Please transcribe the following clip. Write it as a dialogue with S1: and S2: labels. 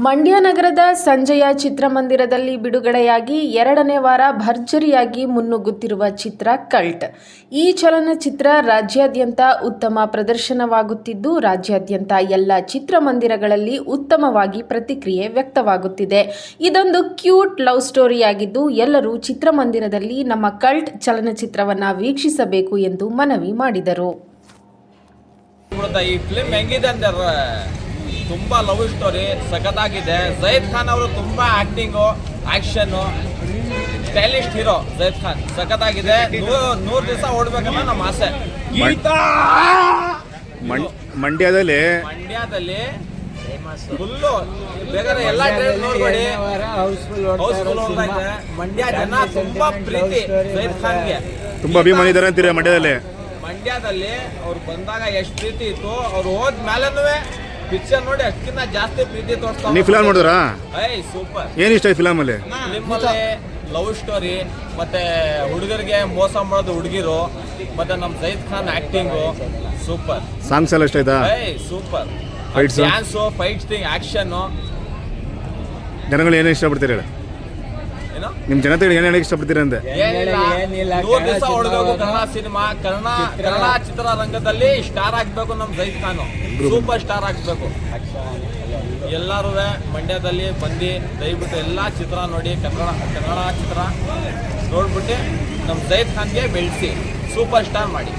S1: ಮಂಡ್ಯ ನಗರದ ಸಂಜಯ ಚಿತ್ರಮಂದಿರದಲ್ಲಿ ಬಿಡುಗಡೆಯಾಗಿ ಎರಡನೇ ವಾರ ಭರ್ಜರಿಯಾಗಿ ಮುನ್ನುಗ್ಗುತ್ತಿರುವ ಚಿತ್ರ ಕಲ್ಟ್. ಈ ಚಲನಚಿತ್ರ ರಾಜ್ಯಾದ್ಯಂತ ಉತ್ತಮ ಪ್ರದರ್ಶನವಾಗುತ್ತಿದ್ದು, ರಾಜ್ಯಾದ್ಯಂತ ಎಲ್ಲ ಚಿತ್ರಮಂದಿರಗಳಲ್ಲಿ ಉತ್ತಮವಾಗಿ ಪ್ರತಿಕ್ರಿಯೆ ವ್ಯಕ್ತವಾಗುತ್ತಿದೆ. ಇದೊಂದು ಕ್ಯೂಟ್ ಲವ್ ಸ್ಟೋರಿಯಾಗಿದ್ದು, ಎಲ್ಲರೂ ಚಿತ್ರಮಂದಿರದಲ್ಲಿ ನಮ್ಮ ಕಲ್ಟ್ ಚಲನಚಿತ್ರವನ್ನು ವೀಕ್ಷಿಸಬೇಕು ಎಂದು ಮನವಿ ಮಾಡಿದರು.
S2: ಈ ಫಿಲ್ಮ್ ಹೆಂಗಿದೆ ಅಂದ್ರೆ ತುಂಬಾ ಲವ್ ಸ್ಟೋರಿ ಸಖತ್ತಾಗಿದೆ. ಜೈದ್ ಖಾನ್ ಅವರು ತುಂಬಾ acting, action, stylish hero Zaid Khan ಸಖತ್ತಾಗಿದೆ. 100 ದಿವಸ ಓಡ್ಬೇಕನ್ನ ನಮ್ಮ ಆಸೆ.
S3: ಮಂಡ್ಯದಲ್ಲಿ
S2: ಫುಲ್ಲು ಬೇಕಾದ್ರೆ ಎಲ್ಲ ಟ್ರೈನ್ ನೋಡ್ಬೇಡಿ, ಹೌಸ್ಫುಲ್ ಓಡ್ತಾ ಇದೆ. ಮಂಡ್ಯ ಜನ ತುಂಬಾ ಪ್ರೀತಿ ಜೈದ್ ಖಾನ್ಗೆ,
S3: ತುಂಬಾ ಅಭಿಮಾನಿ ಇದ್ದಾರೆ ಅಂತೀರಾ ಮಂಡ್ಯದಲ್ಲಿ?
S2: ಮಂಡ್ಯದಲ್ಲಿ ಅವ್ರು ಬಂದಾಗ ಎಷ್ಟು ಪ್ರೀತಿ ಇತ್ತು, ಅವ್ರು ಹೋದ್ಮೇಲೂ ಪಿಕ್ಚರ್ ನೋಡಿ ಅಷ್ಟಕ್ಕಿಂತ ಜಾಸ್ತಿ ಪ್ರೀತಿ ತೋರಿಸ್ತಾರೆ.
S3: ನೀವು ಫಿಲಮ್ ನೋಡಿದ್ರಾ?
S2: ಸೂಪರ್.
S3: ಏನ್ ಇಷ್ಟ ಫಿಲಮ್ ಅಲ್ಲಿ?
S2: ನಿಮ್ಮಲ್ಲಿ ಲವ್ ಸ್ಟೋರಿ, ಮತ್ತೆ ಹುಡುಗರಿಗೆ ಮೋಸ ಮಾಡೋದು ಹುಡುಗಿರು, ಮತ್ತೆ ನಮ್ಮ Zaid Khan acting super.
S3: Songs ಎಲ್ಲ ಇಷ್ಟ ಆಯ್ತಾ?
S2: Super.
S3: Fights,
S2: dance, fights, action.
S3: ಜನಗಳು ಏನೇನು ಇಷ್ಟಪಡ್ತೀರ? ನಿಮ್ ಜನತೆಗೆ ಏನೇನು ಇಷ್ಟಪಡ್ತೀರ ಅಂದೆ?
S2: 100 ದಿವಸ ಓಡಬೇಕು ಕನ್ನಡ ಸಿನಿಮಾ. ಕನ್ನಡ ಚಿತ್ರರಂಗದಲ್ಲಿ ಸ್ಟಾರ್ ಆಗ್ಬೇಕು ನಮ್ಮ ಜೈದ್ ಖಾನ್, ಸೂಪರ್ ಸ್ಟಾರ್ ಆಗ್ಬೇಕು. ಎಲ್ಲರೂ ಮಂಡ್ಯದಲ್ಲಿ ಬಂದು ದಯವಿಟ್ಟು ಎಲ್ಲ ಚಿತ್ರ ನೋಡಿ, ಕನ್ನಡ ಚಿತ್ರ ನೋಡ್ಬಿಟ್ಟು ನಮ್ಮ ಜೈದ್ ಖಾನ್ಗೆ ಬೆಳೆಸಿ ಸೂಪರ್ ಸ್ಟಾರ್ ಮಾಡಿ.